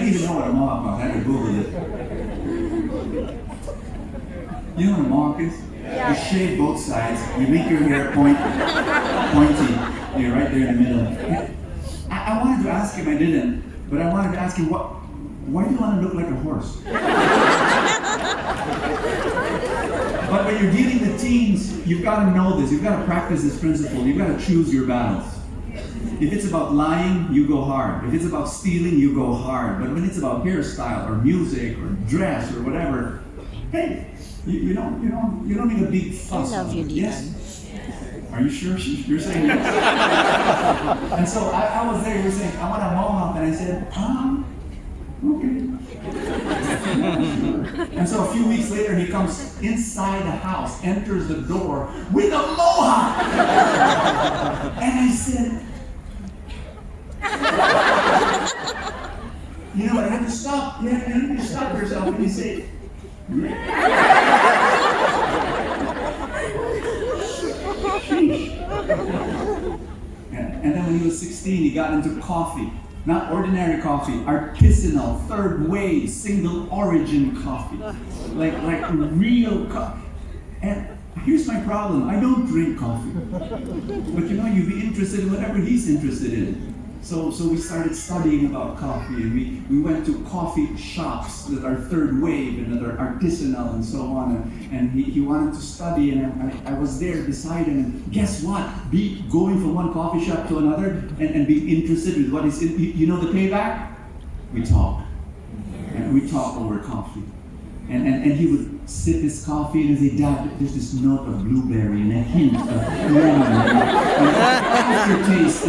didn't even know what a mohawk was. I had to Google it. You know what a mohawk is? You shave both sides, you make your hair pointy, you're right there in the middle. I wanted to ask him, I didn't, but I wanted to ask him, why do you want to look like a horse? But when you're dealing with teens, you've got to know this, you've got to practice this principle, you've got to choose your battles. If it's about lying, you go hard. If it's about stealing, you go hard. But when it's about hairstyle or music or dress or whatever, hey, you don't need a big fuss. I love you, Leon. Yes? Are you sure? You're saying yes? And so I was there, you were saying, I want a mohawk, and I said, okay. And so a few weeks later, he comes inside the house, enters the door with a mohawk. And I said, you know, I had to stop. You need to stop yourself and you say, And then when he was 16, he got into coffee. Not ordinary coffee, artisanal, third wave, single origin coffee. Like real coffee. And here's my problem, I don't drink coffee. But you know, you'd be interested in whatever he's interested in. So we started studying about coffee, and we went to coffee shops that are third wave and that are artisanal and so on. And he wanted to study, and I was there beside him. And guess what? Going from one coffee shop to another and being interested with what is in. You know the payback? We talk. And we talk over coffee. And he would sip his coffee and say, Dad, there's this note of blueberry and a hint of lemon. And the aftertaste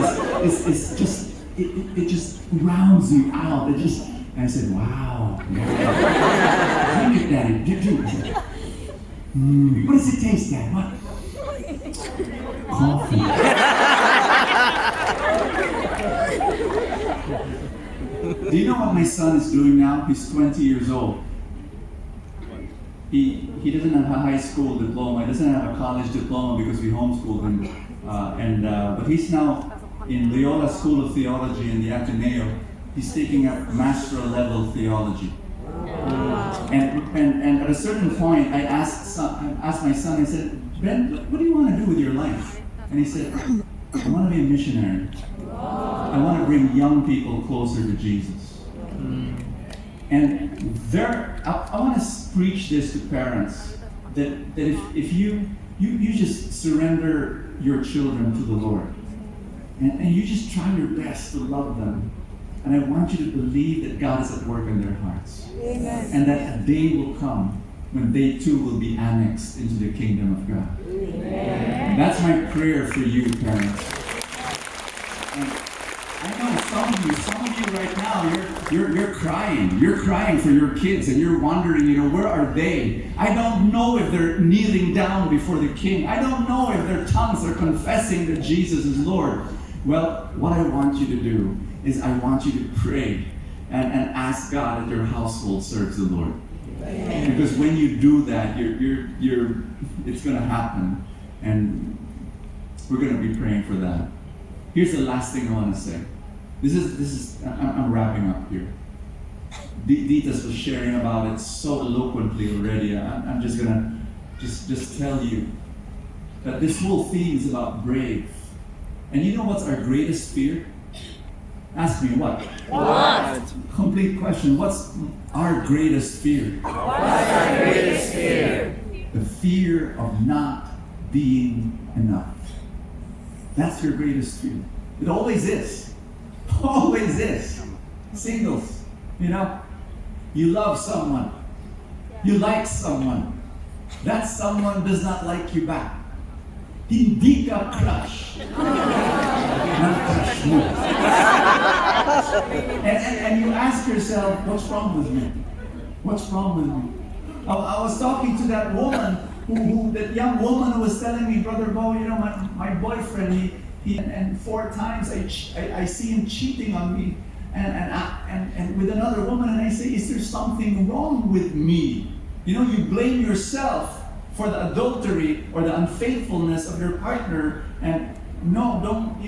is just, it just rounds you out. And I said, wow. Drink it, Daddy. Drink it. What does it taste, Dad? What? Coffee. Do you know what my son is doing now? He's 20 years old. He doesn't have a high school diploma, he doesn't have a college diploma because we homeschooled him. But he's now in Loyola School of Theology in the Ateneo. He's taking up master level theology. And at a certain point, I asked my son, I said, Ben, what do you want to do with your life? And he said, I want to be a missionary. I want to bring young people closer to Jesus. And I want to preach this to parents, that if you just surrender your children to the Lord, and you just try your best to love them, and I want you to believe that God is at work in their hearts. Amen. And that a day will come when they too will be annexed into the kingdom of God. Amen. That's my prayer for you, parents. And I know some of you right now, you're crying. You're crying for your kids, and you're wondering, where are they? I don't know if they're kneeling down before the King. I don't know if their tongues are confessing that Jesus is Lord. Well, what I want you to do is I want you to pray and ask God that your household serves the Lord. Amen. Because when you do that, it's going to happen, and we're going to be praying for that. Here's the last thing I want to say. I'm wrapping up here. Ditas was sharing about it so eloquently already. I'm just gonna just tell you that this whole theme is about brave. And you know what's our greatest fear? Ask me what? What? Complete question. What's our greatest fear? What's our greatest fear? The fear of not being enough. That's your greatest fear. It always is. Always is. Singles, you love someone, you like someone, that someone does not like you back. Hindi ka crush. Not crush mo. And you ask yourself, what's wrong with me? What's wrong with me? I was talking to that woman, that young woman who was telling me, Brother Bo, my boyfriend, and 4 times I see him cheating on me and with another woman, and I say, is there something wrong with me? You blame yourself for the adultery or the unfaithfulness of your partner, and no, don't,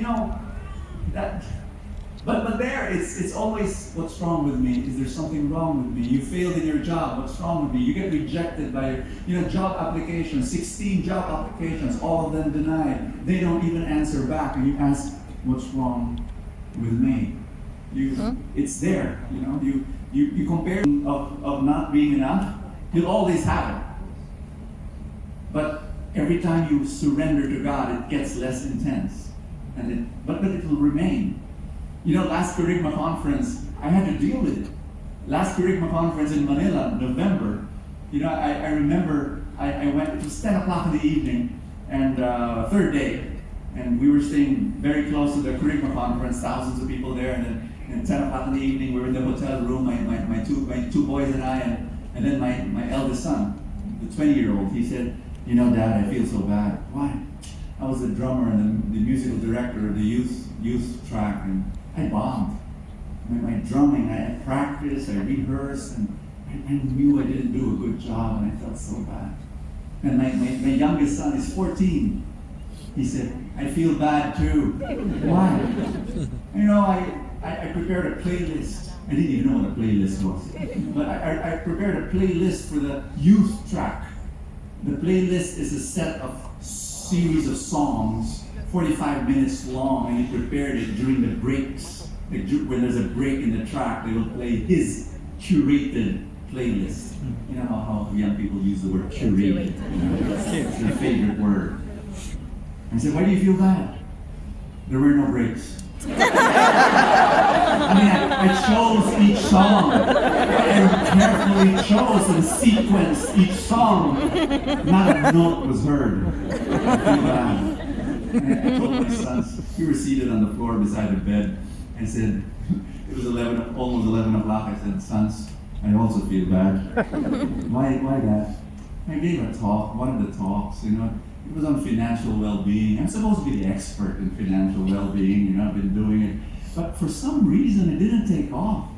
But there, it's always, what's wrong with me? Is there something wrong with me? You failed in your job. What's wrong with me? You get rejected by your, job applications, 16 job applications, all of them denied. They don't even answer back. And you ask, what's wrong with me? It's there. You compare of not being enough. You'll always have it. But every time you surrender to God, it gets less intense, but it will remain. Last Kerygma conference, I had to deal with it. Last Kerygma conference in Manila, November. I remember I went. It was 10 o'clock in the evening, and third day, and we were staying very close to the Kerygma conference. Thousands of people there, and then 10 o'clock in the evening, we were in the hotel room. My two boys and I, and then my eldest son, the 20-year-old. He said, Dad, I feel so bad. Why? I was the drummer and the musical director of the youth track, and I bombed. My drumming, I practiced, I rehearsed, and I knew I didn't do a good job, and I felt so bad. And my youngest son is 14. He said, I feel bad too. Why? I prepared a playlist. I didn't even know what a playlist was. But I prepared a playlist for the youth track. The playlist is a set of series of songs, 45 minutes long, and he prepared it during the breaks. When there's a break in the track, they will play his curated playlist. You know how young people use the word curated. It's their favorite word. I said, why do you feel bad? There were no breaks. I chose each song. I carefully chose and sequenced each song. Not a note was heard. I feel bad. And I told my sons, we were seated on the floor beside the bed. I said, it was almost 11 o'clock. I said, sons, I also feel bad. Why that? I gave a talk, one of the talks, it was on financial well-being. I'm supposed to be the expert in financial well-being, I've been doing it. But for some reason, it didn't take off.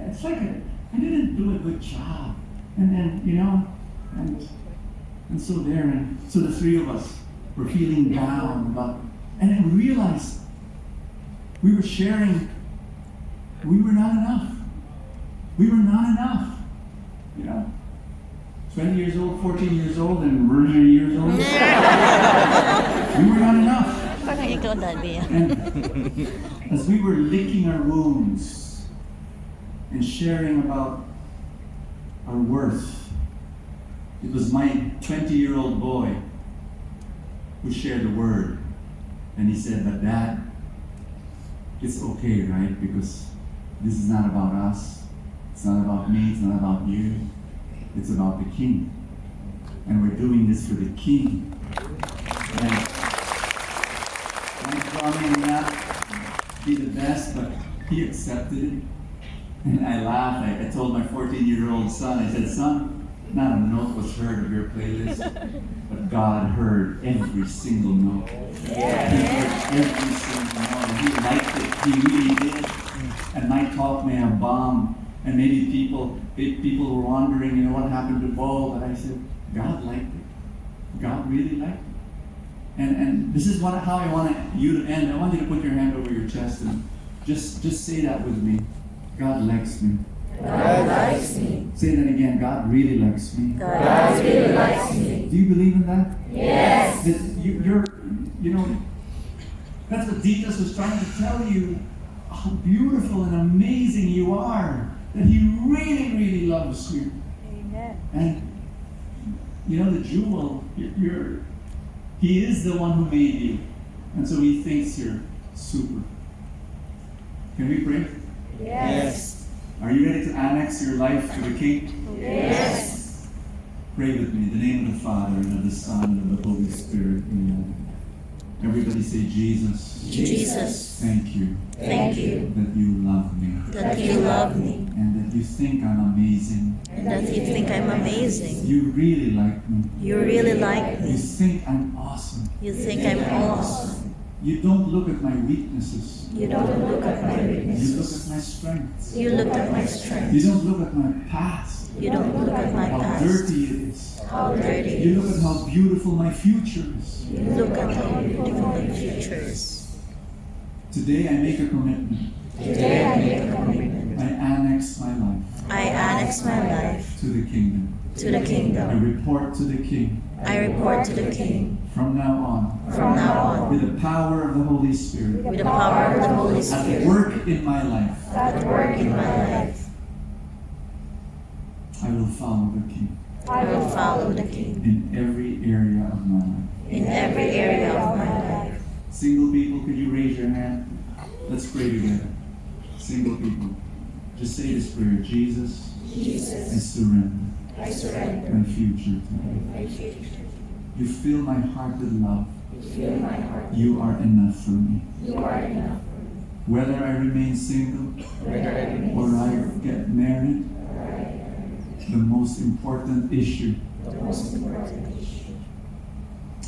It's like I didn't do a good job. And so the three of us were feeling down about, and then we realized we were sharing, we were not enough. We were not enough. 20 years old, 14 years old, and we're years old. We were not enough. And as we were licking our wounds and sharing about our worth, it was my 20-year-old boy who shared the word. And he said, but Dad, it's okay, right? Because this is not about us. It's not about me. It's not about you. It's about the King. And we're doing this for the King. And I'm probably not be the best, but he accepted it. And I laughed. I told my 14-year-old son, I said, son, not a note was heard of your playlist, but God heard every single note. Yeah. He heard every single note. He liked it. He really did. And my talk may have bombed. And maybe people were wondering, what happened to Bo? But I said, God liked it. God really liked it. And this is how I want you to end. I want you to put your hand over your chest and just say that with me. God likes me. God likes me. Say that again. God really likes me. God really likes me. Do you believe in that? Yes. That's what Jesus was trying to tell you. How beautiful and amazing you are. That He really, really loves you. Amen. And the jewel, He is the one who made you. And so He thinks you're super. Can we pray? Yes. Are you ready to annex your life to the King? Yes. Pray with me. In the name of the Father, and of the Son, and of the Holy Spirit. Amen. Everybody say, Jesus. Jesus. Thank you. Thank you. That you love me. That you love me. And that you think I'm amazing. And that you think I'm amazing. You really like me. You really like You me. think I'm awesome. You think I'm awesome. You don't look at my weaknesses. You don't look at my You look weaknesses. at my strengths. You look at my You strengths. don't look at my past. You don't look at my How past. dirty it is. How dirty it You look at is. how beautiful my future is. You look at how beautiful my future is. Today I make a commitment Today connects my life to the kingdom. to the I kingdom. report to the King I report to the King from now on from now on with the power of the Holy Spirit with the power of the Holy at Spirit work in my life. at work in my life. I will follow the King I will follow the King in every area of my life. in every area of my life. Single people, could you raise your hand? Let's pray together. Single people, just say this prayer. Jesus, I Jesus, surrender I surrender my future to you. my future. You fill my heart with love. Fill my heart. You are enough for me. You are enough. Whether I remain single Whether I remain or I get married, the most important issue the most important issue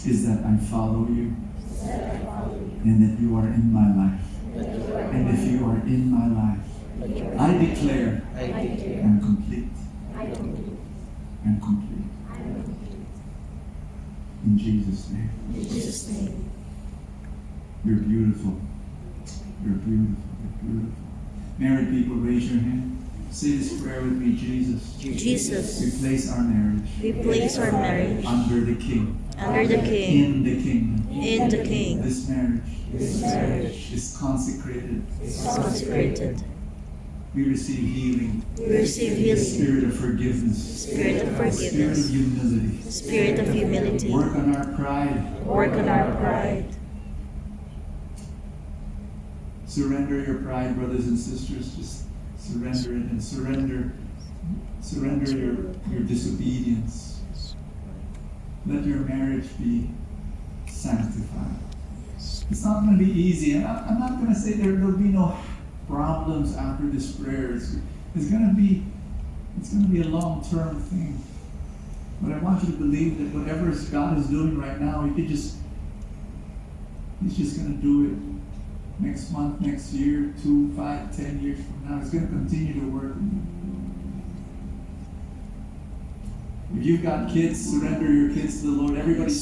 is that I follow you is that I follow you. and that you are in my life. That you are And if you are in my life, that you are I declare I declare I'm complete. I complete. I'm complete. I am complete. In Jesus' name. In Jesus' name. You're beautiful. You're beautiful. You're beautiful. Married people, raise your hand. Say this prayer with me. Jesus, Jesus, we place our marriage we place our marriage under the King, under the King, in the kingdom. in the King. This marriage This marriage is consecrated. is consecrated. We receive healing, We receive healing, spirit of forgiveness, spirit of spirit of forgiveness, humility. spirit of humility. Work on our pride. Work on our pride. Surrender your pride, brothers and sisters. Just surrender it and surrender your disobedience. Let your marriage be sanctified. It's not going to be easy. And I'm not going to say there'll be no problems after this prayer. It's going to be a long-term thing. But I want you to believe that whatever God is doing right now, He's just going to do it next month, next year, 2, 5, 10 years from now. It's going to continue to work. If you've got kids, surrender your kids to the Lord. Everybody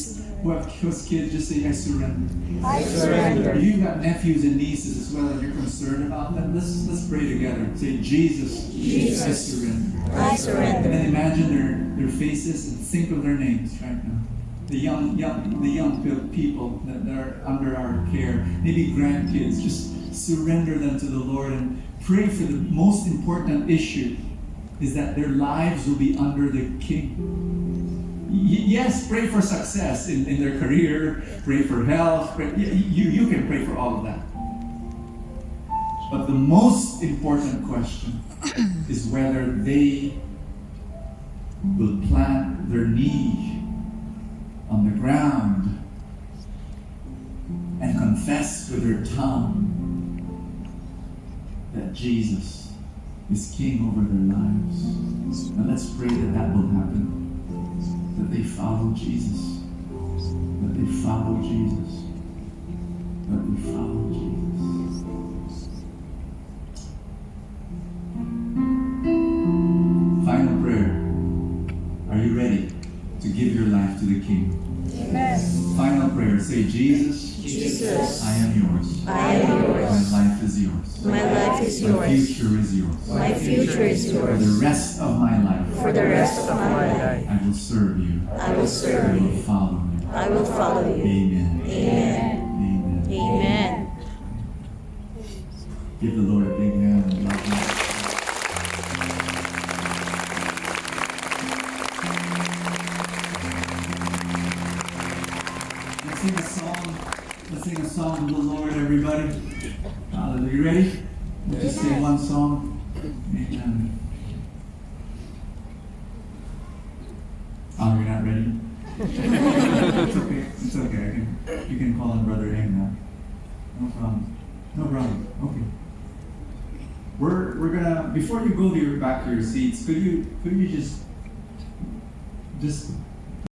who has kids, just say, I surrender. I surrender. If you've got nephews and nieces as well and you're concerned about them, let's pray together. Say, Jesus, Jesus, I surrender. I And surrender. then imagine their faces and think of their names right now. The young people that are under our care, maybe grandkids, just surrender them to the Lord and pray for the most important issue is that their lives will be under the King. Yes, pray for success in their career, pray for health, you can pray for all of that. But the most important question is whether they will plant their knee on the ground and confess with their tongue that Jesus is King over their lives. And let's pray that will happen. That they follow Jesus. That they follow Jesus. That they follow Jesus. Final prayer. Are you ready to give your life to the King? Amen. Final prayer. Say, Jesus, Jesus, I am yours. I am yours. My life is yours. My life is My yours. future is yours. My future is For yours. the rest of my life, For the rest of my life, I will serve you. I will I serve will you. follow you. I will follow you. Amen. Amen. Amen. Amen. Give the Lord a big hand and love him. Let's sing a song. Let's sing a song to the Lord, everybody. Hallelujah. You ready? We'll just sing one song. Amen. Oh, you're not ready? It's okay. It's okay. You can call on Brother Yhang now. No problem. No problem. Okay. We're gonna, before you go to back to your seats, could you just